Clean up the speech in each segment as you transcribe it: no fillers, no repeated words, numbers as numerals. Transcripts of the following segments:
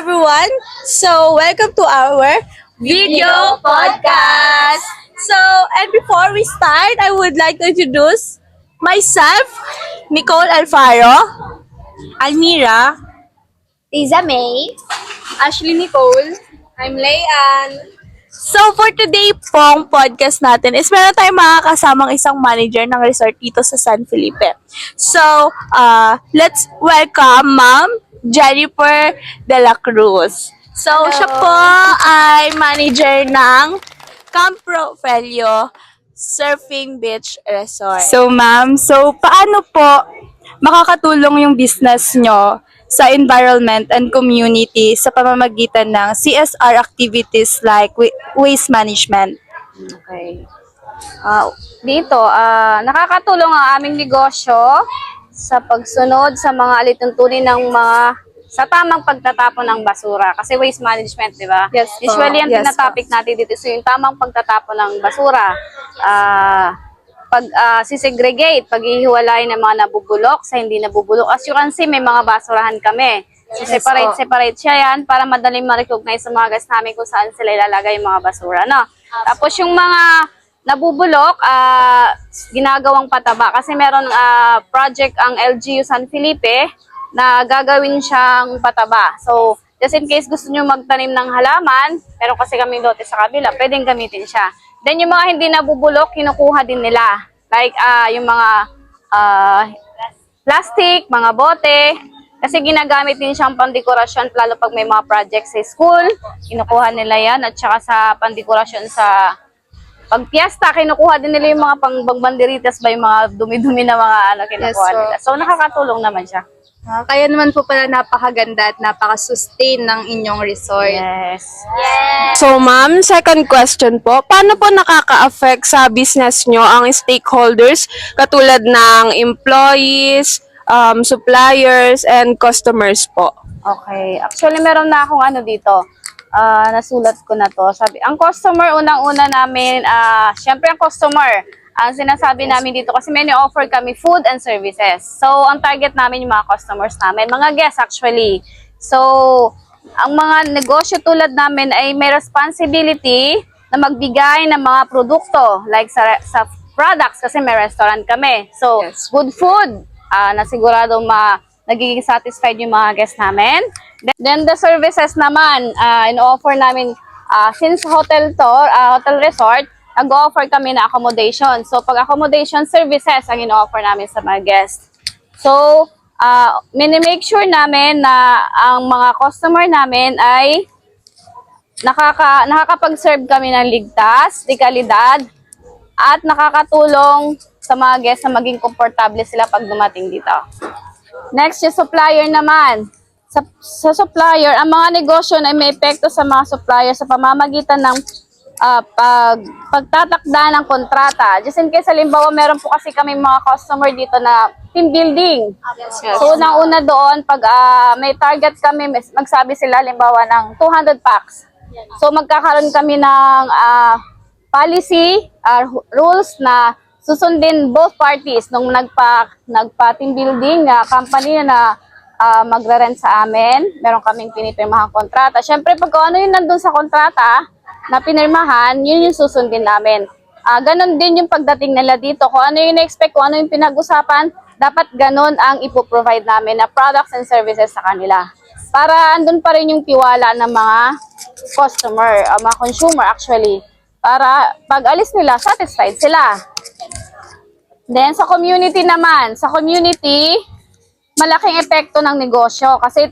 everyone. So, welcome to our video podcast. So, and before we start, I would like to introduce myself, Nicole Alfaro, Almira, Liza May. Ashley Nicole, I'm Layan. So, for today pong podcast natin is meron tayong makakasamang isang manager ng resort dito sa San Felipe. So, let's welcome Ma'am Jennifer De La Cruz. So, Hello. siya po ay manager ng Camp Profelio Surfing Beach Resort. So ma'am, paano po makakatulong yung business nyo sa environment and community sa pamamagitan ng CSR activities like waste management? Okay. Dito, nakakatulong ang aming negosyo sa pagsunod sa mga alituntunin ng sa tamang pagtatapon ng basura. Kasi waste management, di ba? Yes po. Usually, ang Yes tinatopic natin dito is yung tamang pagtatapon ng basura. Sisegregate, paghihiwalay ng mga nabubulok sa hindi nabubulok. As you can see, may mga basurahan kami. So, Yes, separate siya yan para madaling ma-recognize sa mga guys namin kung saan sila ilalagay yung mga basura. No? Tapos yung mga nabubulok, ginagawang pataba. Kasi meron project ang LGU San Felipe na gagawin siyang pataba. So, just in case gusto nyo magtanim ng halaman, meron kasi kami lote sa kabila, pwedeng gamitin siya. Then yung mga hindi nabubulok, kinukuha din nila. Like yung mga plastic, mga bote, kasi ginagamit din siyang pandekorasyon, lalo pag may mga project sa school, kinukuha nila yan, at saka sa pandekorasyon sa pagpiesta, kinukuha din nila yung mga pangbanderitas ba, yung mga dumi-dumi na mga kinukuha Yes, nila. So nakakatulong naman siya. Kaya naman po pala napakaganda at napaka-sustain ng inyong resort. Yes. So ma'am, second question po, paano po nakaka-affect sa business nyo ang stakeholders katulad ng employees, suppliers, and customers po? Okay. Actually, meron na akong dito. Nasulat ko na to. Sabi, ang customer, unang-una namin, syempre ang customer, ang sinasabi namin dito kasi may offer kami food and services. So, ang target namin yung mga customers namin, mga guests actually. So, ang mga negosyo tulad namin ay may responsibility na magbigay ng mga produkto like sa products kasi may restaurant kami. So, Yes. good food na sigurado nagiging satisfied yung mga guests namin. Then the services naman, in-offer namin since hotel resort, nag-offer kami na accommodation. So, pag accommodation services ang in-offer namin sa mga guests. So, make sure namin na ang mga customer namin ay nakakapag-serve kami ng ligtas, dekalidad, at nakakatulong sa mga guests na maging komportable sila pag dumating dito. Next, yung supplier naman. Sa supplier, ang mga negosyo na may epekto sa mga supplier sa pamamagitan ng pagtatakda ng kontrata. Just in case, halimbawa, meron po kasi kami mga customer dito na team building. So, unang-una doon, pag may target kami, magsabi sila, halimbawa, ng 200 packs. So, magkakaroon kami ng policy, rules na susundin both parties nung nagpa-team building na company na magre-rent sa amin. Meron kaming pinipirmahang kontrata. Siyempre, pag ano yung nandun sa kontrata na pinirmahan, yun yung susundin namin. Ganon din yung pagdating nila dito. Kung ano yung na-expect, kung ano yung pinag-usapan, dapat ganon ang ipoprovide namin na products and services sa kanila. Para andun pa rin yung tiwala ng mga customer, mga consumer actually. Para pag alis nila, satisfied sila. Then sa community naman, sa community, malaking epekto ng negosyo kasi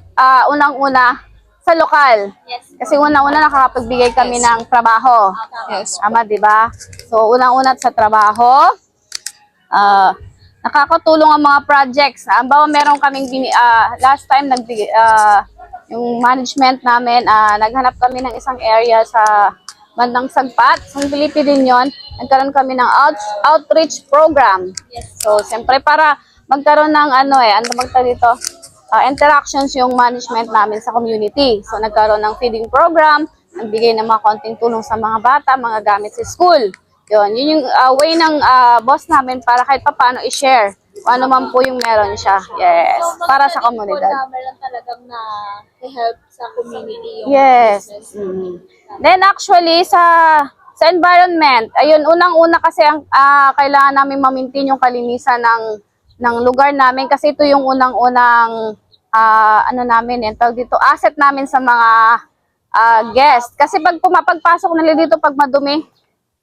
unang-una sa lokal. Yes. Kasi unang-una nakakapagbigay kami ng trabaho. Yes. Tama, di ba? So unang-una sa trabaho, nakakatulong ang mga projects. Ang bawa meron kaming last time yung management namin naghanap kami ng isang area sa bandang Sagpat, San Felipe din yon. Nagkaroon kami ng outreach program. Yes. So, siyempre para magkaroon ng dito? Interactions yung management namin sa community. So, nagkaroon ng feeding program, nagbigay ng mga konting tulong sa mga bata, mga gamit sa school. Yun yung way ng boss namin para kahit paano i-share Ano man po yung meron siya. Yes. Para sa komunidad. Meron talagang na help sa community yung Yes. business. Then actually sa environment, ayun unang-una kasi ang kailangan namin ma-maintain yung kalinisan ng lugar namin kasi ito yung unang-unang ano namin, tawag dito, asset namin sa mga guest. Kasi pag pumapagpasok nila dito pag madumi,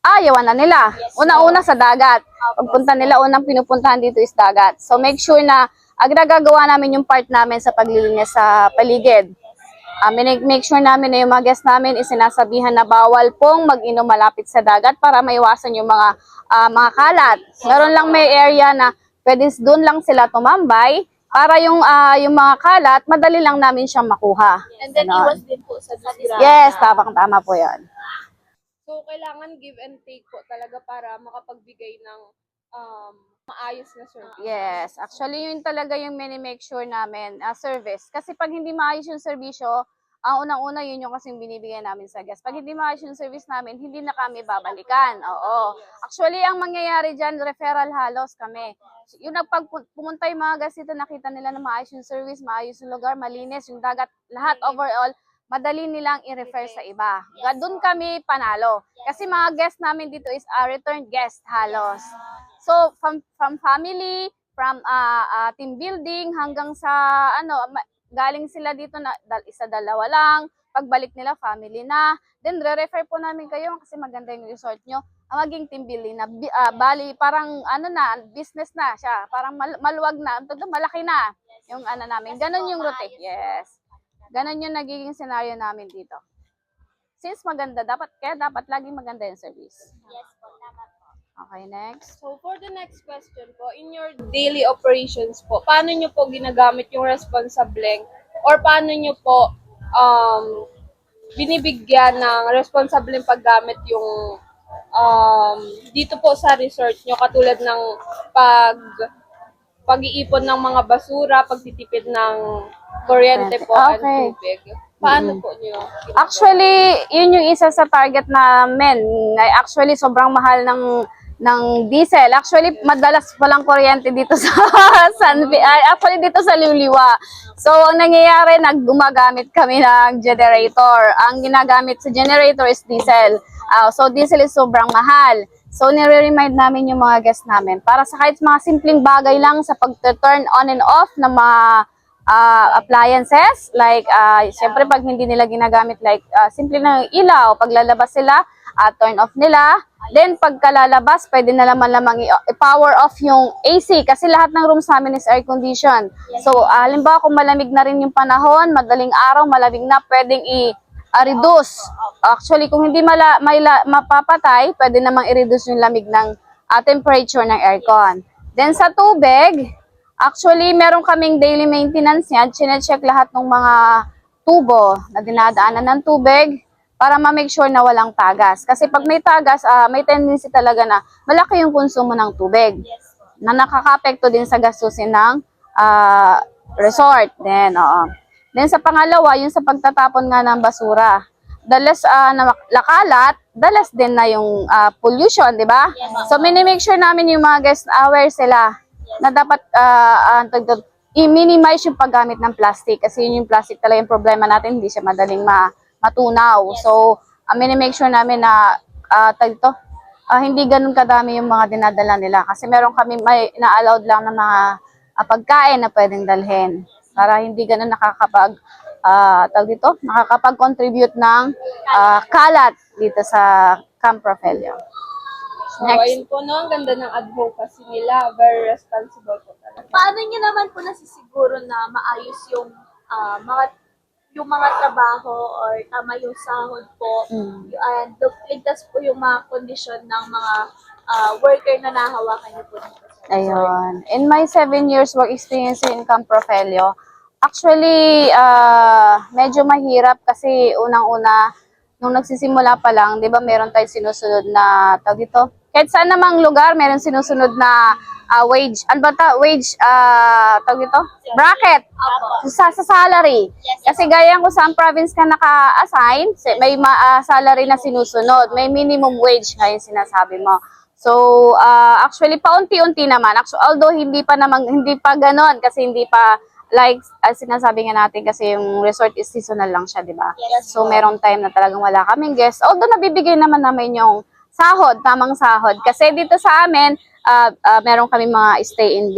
ayawan na nila. Una-una sa dagat. Pagpunta nila, unang pinupuntahan dito is dagat. So make sure na nagagawa namin yung part namin sa paglilinis sa paligid. Make sure namin na yung mga guests namin isinasabihan na bawal pong mag-inom malapit sa dagat para maiwasan yung mga kalat. Meron lang may area na pwede doon lang sila tumambay para yung mga kalat, madali lang namin siyang makuha. And then iwas din po sa disgrasya. Yes, tama po yan. So, kailangan give and take po talaga para makapagbigay ng maayos na service. Yes, actually yun talaga yung make sure namin, service. Kasi pag hindi maayos yung serbisyo, ang unang-una yun yung kasing binibigay namin sa guest. Pag hindi maayos yung service namin, hindi na kami babalikan. Oo. Actually, ang mangyayari dyan, referral halos kami. Yung pumunta yung mga guest dito, nakita nila na maayos yung service, maayos yung lugar, malinis, yung dagat, lahat overall, madali nilang i-refer sa iba. Doon kami panalo. Kasi mga guest namin dito is return guest halos. So, from family, from team building, hanggang sa, galing sila dito na isa, dalawa lang. Pagbalik nila, family na. Then, re-refer po namin kayo kasi maganda yung resort nyo. Ang maging team building na, bali, parang, business na siya. Parang maluwag na. Malaki na yung namin. Ganon yung route. Yes. Ganon yung nagiging scenario namin dito. Since maganda, dapat laging maganda yung service. Yes po, tama po. Okay, next. So, for the next question po, in your daily operations po, paano nyo po ginagamit yung responsableng or paano nyo po binibigyan ng responsableng paggamit yung dito po sa resort nyo, katulad ng pag-iipon ng mga basura, pagtitipid ng kuryente po at Okay. tubig. Paano po nyo? Actually, yun yung isa sa target namin. Actually, sobrang mahal ng diesel. Actually, madalas walang kuryente dito sa actually dito sa Liuliwa. So, ang nangyayari, gumagamit kami ng generator. Ang ginagamit sa generator is diesel. So, diesel is sobrang mahal. So, nire-remind namin yung mga guests namin para sa kahit mga simpleng bagay lang sa pag-turn on and off ng mga appliances. Like, syempre pag hindi nila ginagamit, like, simple na ilaw, pag lalabas sila, turn off nila. Then, pagkalalabas, pwede na lamang i-power off yung AC kasi lahat ng rooms namin is air condition. So, halimbawa kung malamig na rin yung panahon, madaling araw, malamig na, pwedeng i-reduce. Actually, kung hindi mapapatay, pwede namang i-reduce yung lamig ng temperature ng aircon. Then, sa tubig, actually, meron kaming daily maintenance yan. Chine-check lahat ng mga tubo na dinadaanan ng tubig para ma-make sure na walang tagas. Kasi pag may tagas, may tendency talaga na malaki yung konsumo ng tubig na nakaka-apekto din sa gastusin ng resort. Then, Then sa pangalawa, yung sa pagtatapon nga ng basura. Dalas na lakalat, dalas din na yung pollution, di ba? So, minimake sure namin yung mga guests aware sila na dapat i-minimize yung paggamit ng plastic kasi yun yung plastic talaga yung problema natin, hindi siya madaling matunaw. So, minimake sure namin na hindi ganun kadami yung mga dinadala nila kasi meron kami may na-allowed lang ng mga pagkain na pwedeng dalhin para hindi ganun nakakapag-contribute ng kalat dito sa Camp Rogelio. So, ayun po, no? Ang ganda ng advocacy nila. Very responsible po talaga. Paano nyo naman po nasisiguro na maayos yung mga trabaho or tama yung sahod po and ligtas po yung mga kondisyon ng mga worker na nahawakan niyo po dito? Ayun. In my 7 years work experience in Camp Rogelio, actually, medyo mahirap kasi unang-una, nung nagsisimula pa lang, di ba meron tayong sinusunod na, kahit saan namang lugar, meron sinusunod na wage, bracket, sa salary. Kasi gaya ko sa province ka naka-assign, may salary na sinusunod, may minimum wage ngayon sinasabi mo. So, actually, paunti-unti naman. Actually, although hindi pa ganon kasi hindi pa, like, sinasabi nga natin kasi yung resort is seasonal lang siya, di ba? So, merong time na talagang wala kaming guests. Although, nabibigay naman namin yung sahod, tamang sahod. Kasi dito sa amin, meron kami mga stay-in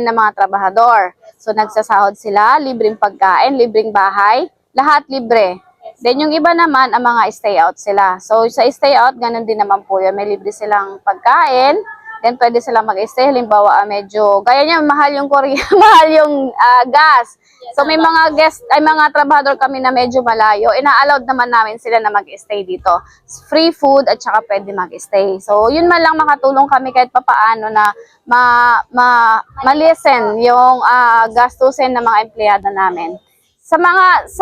na mga trabahador. So, nagsasahod sila, libreng pagkain, libreng bahay, lahat libre. Then, yung iba naman, ang mga stay out sila. So, sa stay out, ganun din naman po yun. May libre silang pagkain. Then, pwede silang mag-stay. Halimbawa, medyo, gaya niya, mahal yung mahal yung gas. So, may mga mga trabahador kami na medyo malayo. Ina-allowed naman namin sila na mag-stay dito. Free food at saka pwede mag-stay. So, yun man lang makatulong kami kahit papaano na ma-listen yung gastusin ng mga empleyado namin. Sa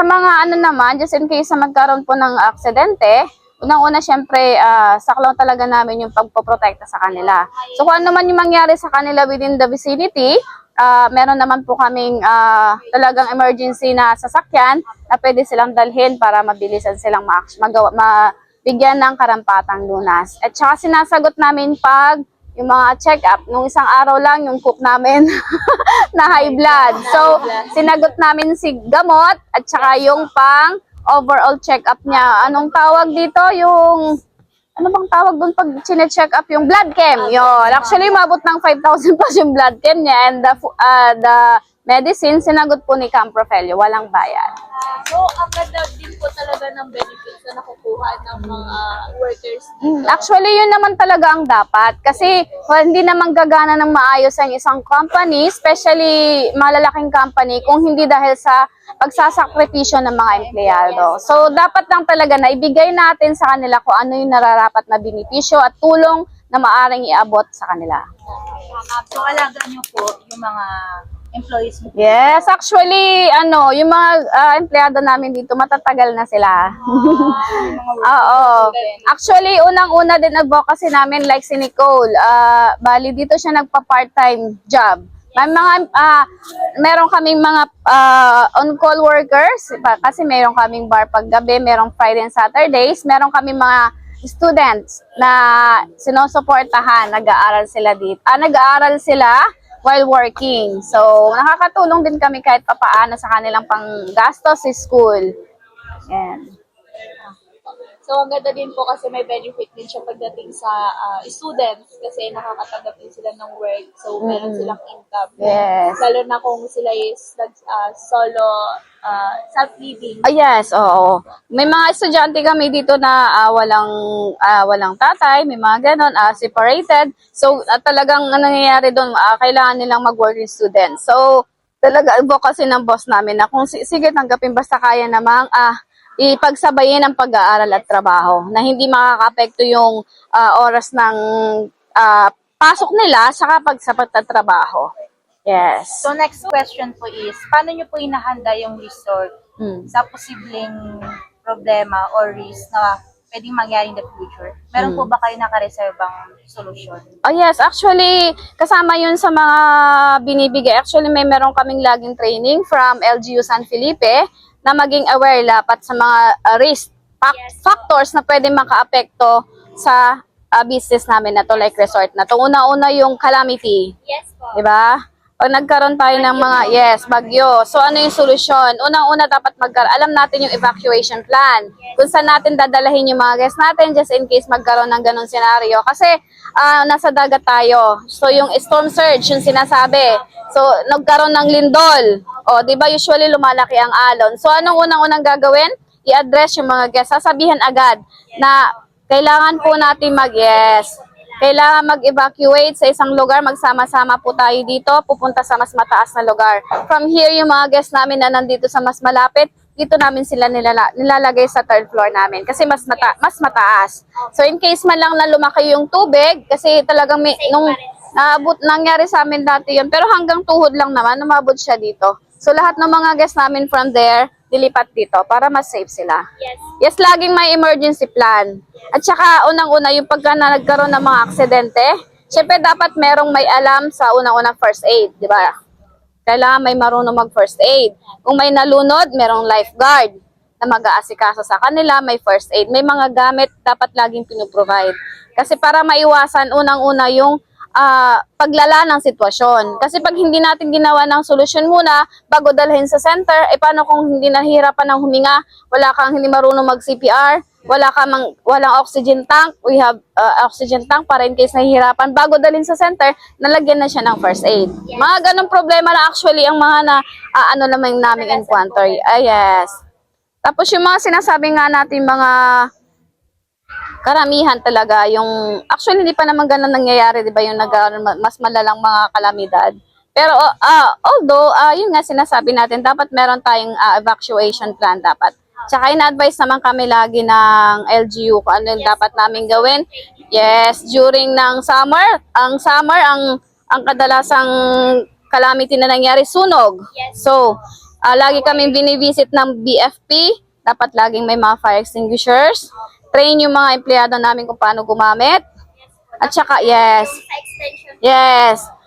mga ano naman, just in case na magkaroon po ng aksidente, unang-una syempre, saklaw talaga namin yung pagpoprotekta sa kanila. So kung ano man yung mangyari sa kanila within the vicinity, meron naman po kaming talagang emergency na sasakyan na pwede silang dalhin para mabilisan silang mabigyan ng karampatang lunas. At saka sinasagot namin pag yung mga check-up, nung isang araw lang yung cook namin na high blood. So, sinagot namin si gamot at saka yung pang overall check-up niya. Anong tawag dito? Ano bang tawag doon pag chine-check up yung blood chem? Yun. Actually, umabot ng 5,000 plus yung blood chem niya and the medicine, sinagot po ni Camprofelio. Walang bayad. So, ang ganda din po talaga ng benefits na nakukuha ng mga workers dito. Actually, yun naman talaga ang dapat. Kasi hindi naman gagana ng maayos ang isang company, especially malalaking company, kung hindi dahil sa pagsasakripisyo ng mga empleyado. So, dapat lang talaga na ibigay natin sa kanila kung ano yung nararapat na benepisyo at tulong na maaring iabot sa kanila. So, alaga nyo po yung mga employees mo. Yes, actually, yung mga empleyado namin dito, matatagal na sila. Oo. Actually, unang-una din advocacy namin, like si Nicole, bali dito siya nagpa-part-time job. May mga, meron kaming mga on-call workers, kasi meron kaming bar paggabi, merong Friday and Saturdays, meron kaming mga students na sinusuportahan, nag-aaral sila dito. Nag-aaral sila while working. So, nakakatulong din kami kahit papaano sa kanilang panggastos sa school. Yan. So, ang ganda din po kasi may benefit din siya pagdating sa students kasi nakakatanggap din sila ng work. So, meron silang income. Yes. Lalo na kung sila is solo self-living. Yes, oo. May mga estudyante kami dito na walang tatay, may mga ganon, separated. So, talagang nangyayari doon, kailangan nilang mag-working student. So, talaga advocacy ng boss namin na kung sige tanggapin basta kaya namang ipagsabayin ang pag-aaral at trabaho na hindi makakaapekto yung oras ng pasok nila sa pagsapat na trabaho. Yes. So, next question po is, paano nyo po inahanda yung resort sa posibleng problema or risk na pwedeng mangyari in the future? Meron po ba kayo nakareservang solusyon? Oh yes, actually, kasama yun sa mga binibigay. Actually, meron kaming laging training from LGU San Felipe na maging aware dapat sa mga risk factors na pwede makaapekto sa business namin na to, like resort na to. Una-una yung calamity. Yes po. Diba? Pag nagkaroon tayo ng mga, bagyo. So, ano yung solusyon? Unang-una dapat alam natin yung evacuation plan. Kung saan natin dadalahin yung mga guests natin just in case magkaroon ng ganun senaryo. Kasi, nasa dagat tayo. So, yung storm surge, yung sinasabi. So, nagkaroon ng lindol. O, di ba usually lumalaki ang alon. So, anong unang-unang gagawin? I-address yung mga guests. Sasabihin agad na kailangan po natin kailangan mag-evacuate sa isang lugar, magsama-sama po tayo dito, pupunta sa mas mataas na lugar. From here, yung mga guests namin na nandito sa mas malapit, dito namin sila nilalagay sa third floor namin kasi mas mataas. So in case man lang na lumaki yung tubig, kasi talagang nangyari sa amin dati yun, pero hanggang tuhod lang naman, umabot siya dito. So lahat ng mga guests namin from there, dilipat dito para mas safe sila. Yes, laging may emergency plan. At saka unang-una yung pagka nagkaroon ng mga aksidente, syempre dapat merong may alam sa unang-unang first aid, di ba? Kailangan may marunong mag first aid. Kung may nalunod, merong lifeguard. na mag-aasikaso sa kanila, may first aid, may mga gamit dapat laging pinoprovide. Kasi para maiwasan unang-una yung paglala ng sitwasyon. Kasi pag hindi natin ginawa ng solusyon muna bago dalhin sa center, paano kung hindi nahihirapan ng huminga, wala kang hindi marunong mag-CPR, walang oxygen tank, we have oxygen tank para in case nahihirapan, bago dalhin sa center, nalagyan na siya ng first aid. Mga ganong problema na actually ang mga ano naman namin encounter. Yes. Tapos yung mga sinasabi nga natin mga karamihan talaga yung actually hindi pa naman ganun nangyayari, 'di ba, yung mas malalang mga kalamidad. Pero although yun nga sinasabi natin, dapat meron tayong evacuation plan dapat. Tsaka ina-advise naman kami lagi ng LGU kung ano yung dapat namin gawin. Yes, during ng summer, ang kadalasang calamity na nangyari sunog. So, lagi kaming binivisit ng BFP, dapat laging may mga fire extinguishers. Train yung mga empleyado namin kung paano gumamit. At saka, yes.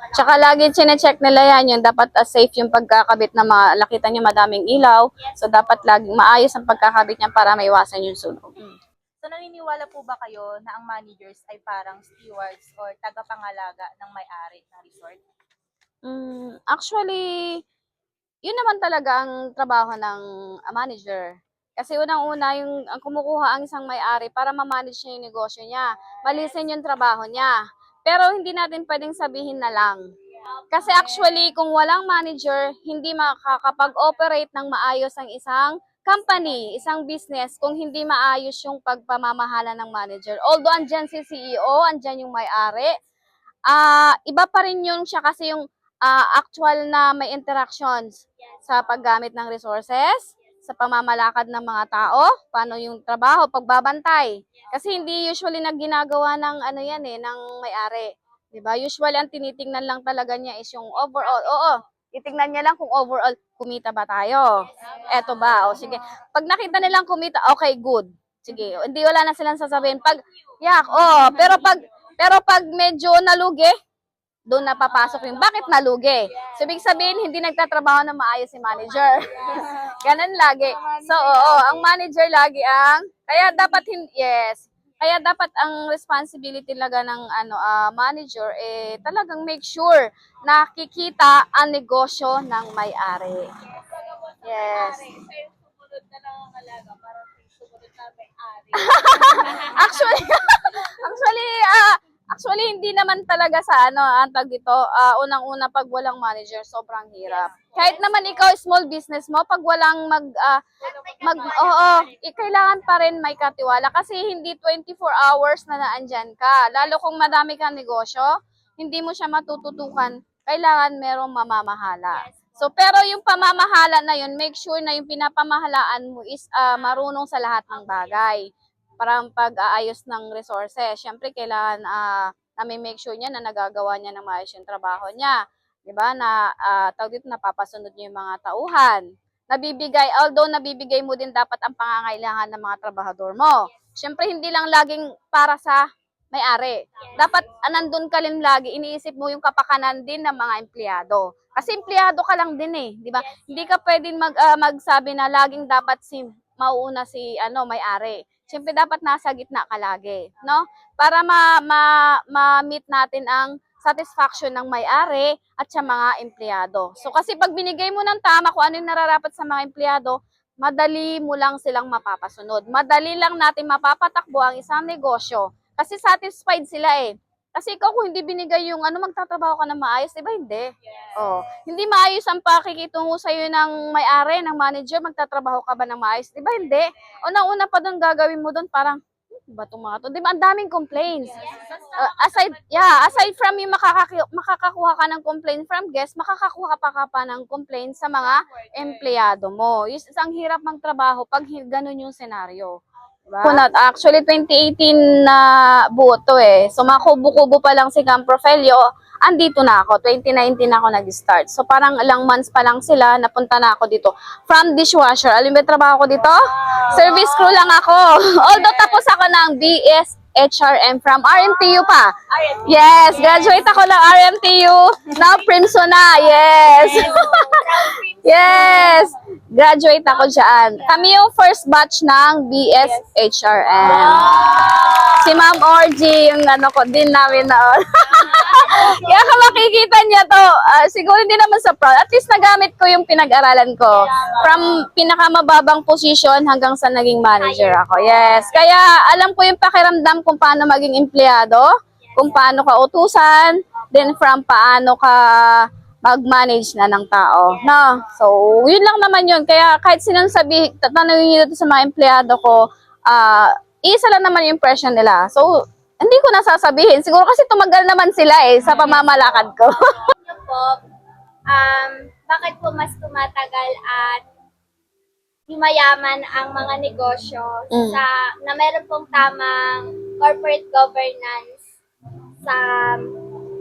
Tsaka lagi chine-check nila yan, yung dapat safe yung pagkakabit na lakitan nyo madaming ilaw. So, dapat laging maayos ang pagkakabit niyan para maiwasan yung sunog. So naniniwala po ba kayo na ang managers ay parang stewards or tagapangalaga ng may-ari ng resort? Actually, yun naman talaga ang trabaho ng manager. Kasi unang-una, ang kumukuha ang isang may-ari para ma-manage niya yung negosyo niya. Malisin yung trabaho niya. Pero hindi natin pwedeng sabihin na lang. Kasi actually, kung walang manager, hindi makakapag-operate ng maayos ang isang company, isang business, kung hindi maayos yung pagpamamahala ng manager. Although andyan si CEO, andyan yung may-ari, iba pa rin yun siya kasi yung actual na may interactions sa paggamit ng resources, sa pamamalakad ng mga tao, paano yung trabaho, pagbabantay. Kasi hindi usually na ginagawa ng ng may-ari. 'Di ba? Usually ang tinitingnan lang talaga niya is yung overall. Oo, titingnan niya lang kung overall kumita ba tayo. Eto ba? O sige. Pag nakita nilang kumita, okay, good. Sige, hindi wala na silang sasabihin. Pero pag medyo nalugi, doon na papasok yung bakit nalugi. So, ibig sabihin, hindi nagtatrabaho na maayos si manager. Ganun lagi. So, ang manager lagi kaya dapat ang responsibility talaga ng manager talagang make sure na kikita ang negosyo ng may-ari. Yes. Actually, hindi naman talaga sa ang tag dito, unang-una pag walang manager, sobrang hirap. Kahit naman ikaw, small business mo, pag walang kailangan pa rin may katiwala kasi hindi 24 hours na naandyan ka. Lalo kung madami kang negosyo, hindi mo siya matututukan, kailangan merong mamamahala. So, pero yung pamamahala na yun, make sure na yung pinapamahalaan mo is marunong sa lahat ng bagay. Parang pag-aayos ng resources. Siyempre, kailangan make sure niya na nagagawa niya ng maayos yung trabaho niya. Diba? Na tawag dito, napapasunod niya yung mga tauhan. Although nabibigay mo din dapat ang pangangailangan ng mga trabahador mo. Siyempre, hindi lang laging para sa may-ari. Dapat nandun ka rin lagi, iniisip mo yung kapakanan din ng mga empleyado. Kasi empleyado ka lang din di ba? Hindi ka pwedeng magsabi na laging dapat mauuna si may-ari. Siyempre dapat nasa gitna ka lagi, no? Para ma-meet natin ang satisfaction ng may-ari at sa mga empleyado. So kasi pag binigay mo ng tama kung ano yung nararapat sa mga empleyado, madali mo lang silang mapapasunod. Madali lang natin mapapatakbo ang isang negosyo kasi satisfied sila Kasi ikaw kung hindi binigay yung magtatrabaho ka na maayos, diba hindi? Oh, hindi maayos ang pakikitungo sa'yo ng may-ari, ng manager, magtatrabaho ka ba ng maayos? Diba hindi? Unang-una pa doon gagawin mo doon parang, ba itong mga to? Diba ang daming complaints? Aside from yung makakakuha ka ng complaint from guests, makakakuha pa ng complaints sa mga empleyado mo. Ang hirap magtrabaho pag ganun yung senaryo. Diba? Actually, 2018 na buo to So, makubo-kubo pa lang si Camp Rofelio, andito na ako. 2019 ako nag-start. So, parang ilang months pa lang sila, napunta na ako dito. From dishwasher. Alam mo yung trabaho ko dito? Service crew lang ako. Although tapos ako ng BS HRM from RMTU pa. Yes, graduate ako ng RMTU. Now, Princeton na. Yes. Yes. Graduate ako dyan. Kami yung first batch ng BS HRM. Si Ma'am Orgy, yung ano ko din namin noon. Kaya kung makikita niya to, siguro hindi naman sa proud. At least nagamit ko yung pinag-aralan ko. From pinakamababang position hanggang sa naging manager ako. Yes. Kaya alam ko yung pakiramdam kung paano maging empleyado, kung paano ka utusan, then from paano ka mag-manage na ng tao. No? So, yun lang naman yun. Kaya kahit sinong tatanungin nyo dito sa mga empleyado ko, isa lang naman yung impression nila. So, hindi ko nasasabihin. Siguro kasi tumagal naman sila sa pamamalakad ko. Ano po, bakit po mas tumatagal at yumayaman ang mga negosyo na meron pong tamang corporate governance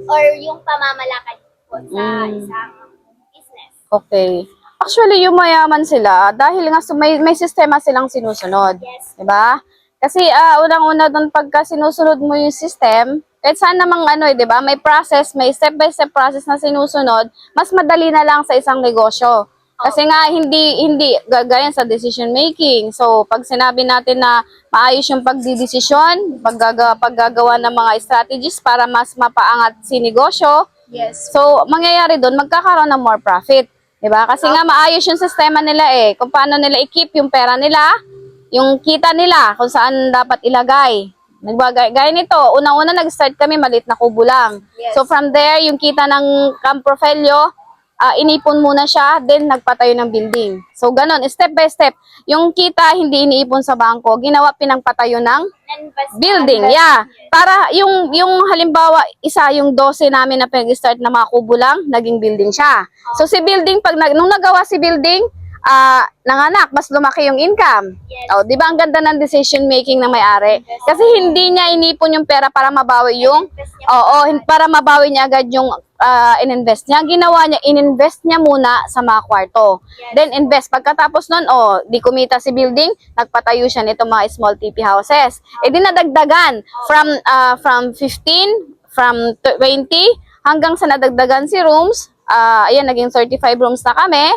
or yung pamamalakad po sa isang business? Okay. Actually, yumayaman sila dahil nga may sistema silang sinusunod. Yes. Diba? Kasi unang-una doon pagka sinusunod mo yung system, kahit saan namang diba? May process, may step-by-step process na sinusunod, mas madali na lang sa isang negosyo. Kasi nga hindi gagayan sa decision making. So, pag sinabi natin na maayos yung pagdidesisyon, paggagawa ng mga strategies para mas mapaangat si negosyo, Yes. so mangyayari doon, magkakaroon ng more profit. Diba? Kasi nga maayos yung sistema nila kung paano nila i-keep yung pera nila, yung kita nila, kung saan dapat ilagay. Gaya nito, unang-una nag-start kami, maliit na kubo lang. Yes. So from there, yung kita ng Camprofelio, inipon muna siya, then nagpatayo ng building. So ganon, step by step. Yung kita hindi iniipon sa bangko, ginawa pinangpatayo ng building. Yeah. Para yung halimbawa, yung 12 namin na pinag-start na mga kubo lang, naging building siya. So si building, nung nagawa si building, nanganak, mas lumaki yung income. Yes. Oh, 'di ba ang ganda ng decision making ng may-ari? Kasi hindi niya inipon yung pera para mabawi yung para mabawi niya agad yung ininvest niya. Ginawa niya, ininvest niya muna sa mga kwarto. Yes. Then invest. Pagkatapos nun, di kumita si building, nagpatayo siya nito mga small TP houses. Di nadagdagan from 15, from 20 hanggang sa nadagdagan si rooms. Ayan, naging 35 rooms na kami.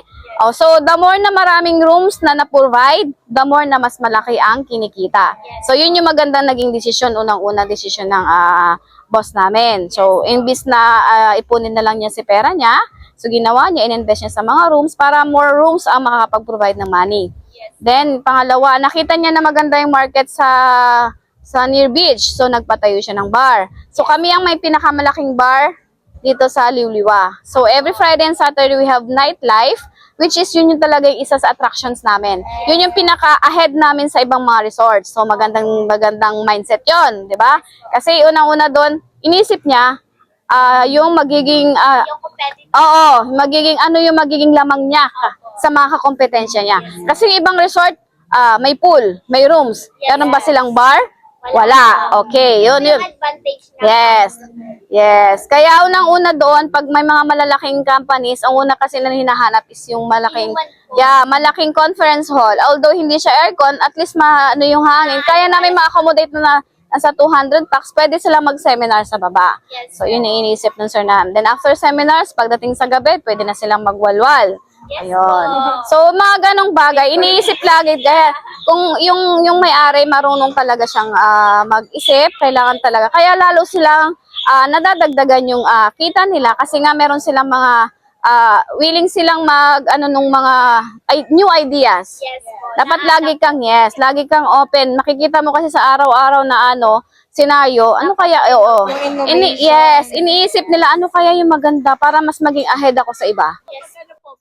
So, the more na maraming rooms na na-provide, the more na mas malaki ang kinikita. So, yun yung magandang naging desisyon, unang-unang desisyon ng boss namin. So, imbis na ipunin na lang niya si pera niya, so ginawa niya, in-invest niya sa mga rooms para more rooms ang makakapag-provide ng money. Then, pangalawa, nakita niya na maganda yung market sa near beach. So, nagpatayo siya ng bar. So, kami ang may pinakamalaking bar dito sa Liuliwa. So, every Friday and Saturday, we have nightlife, which is yun yung talaga yung isa sa attractions namin. Yun yung pinaka-ahead namin sa ibang mga resorts. So, magandang mindset yon, di ba? Kasi unang-una doon, inisip niya, yung magiging, Yung competitive. magiging, yung magiging lamang niya sa mga kakompetensya niya. Kasi yung ibang resort, may pool, may rooms. Meron ba silang bar? Wala. Okay, yun. Yung advantage na. Yes. Kaya unang-una doon, pag may mga malalaking companies, ang una kasi na hinahanap is yung malaking, malaking conference hall. Although hindi siya aircon, at least yung hangin. Kaya namin ma-accommodate na nasa 200 packs, pwede sila mag-seminar sa baba. Yes. So, yun yung iniisip ng sir namin. Then after seminars, pagdating sa gabi, pwede na silang magwalwal. Yes. Ayun. So, mga ganong bagay, iniisip lagi. Kaya, kung yung may-ari, marunong talaga siyang mag-isip, kailangan talaga. Kaya lalo silang nadadagdagan yung kita nila kasi nga meron silang mga willing silang nung mga new ideas. Yes. Dapat lagi kang open. Makikita mo kasi sa araw-araw na senaryo, ano kaya, iniisip nila, ano kaya yung maganda para mas maging ahead ako sa iba. Yes. Ano po,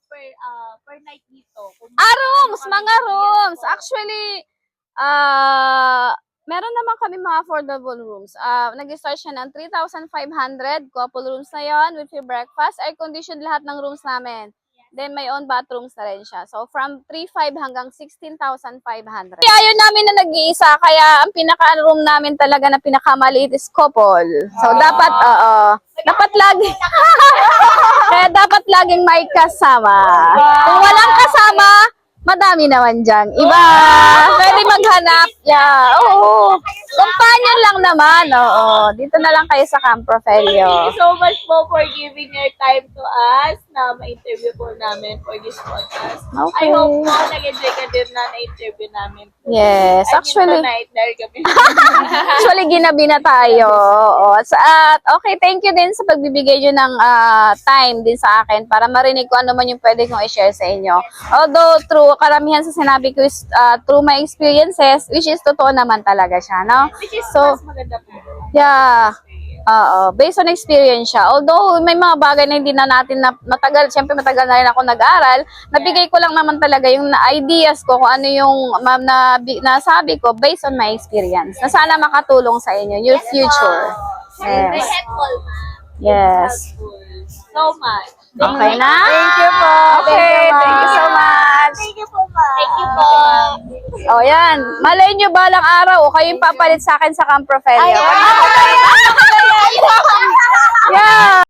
per night dito? Rooms! Mga rooms! Actually, meron naman kami mga affordable rooms. Nag-start siya ng 3,500. Couple rooms na yon with free breakfast. Air-conditioned lahat ng rooms namin. Then, may own bathrooms na rin siya. So, from 3,500 hanggang 16,500. Kaya ayaw namin na nag-iisa. Kaya, ang pinaka-room namin talaga na pinakamaliit is couple. So, dapat lagi. Kaya, dapat laging may kasama. Kung walang kasama, Madami naman dyan. Iba, pwede maghanap. Yeah, oo. Companion lang naman, oo. Dito na lang kayo sa Camp Rogelio. Thank you so much po for giving your time to us na ma-interview po namin for this podcast. Okay. I hope po nag-enjoy ka din na na-interview namin. Yes, actually. Tonight, dahil kami. Actually, ginabi na tayo. Oo. At okay, thank you din sa pagbibigay nyo ng time din sa akin para marinig ko ano man yung pwede kong i-share sa inyo. Although, karamihan sa sinabi ko is through my experiences, which is totoo naman talaga siya, no? Which is So, mas maganda po. yeah. Oo, based on experience siya. Although may mga bagay na hindi na natin na matagal, syempre matagal na rin ako nag-aral, nabigay ko lang naman talaga yung ideas ko kung ano yung nasabi ko based on my experience. Na sana makatulong sa inyo, your future. Very Yes. helpful, ma'am. Yes. So much. Okay na? Thank you po. Okay, thank you so much. Thank you po, ma'am. Thank you po. O yan, malay nyo balang araw, kayo yung papalit sa akin sa Camp Rogelio. Ay, Yeah.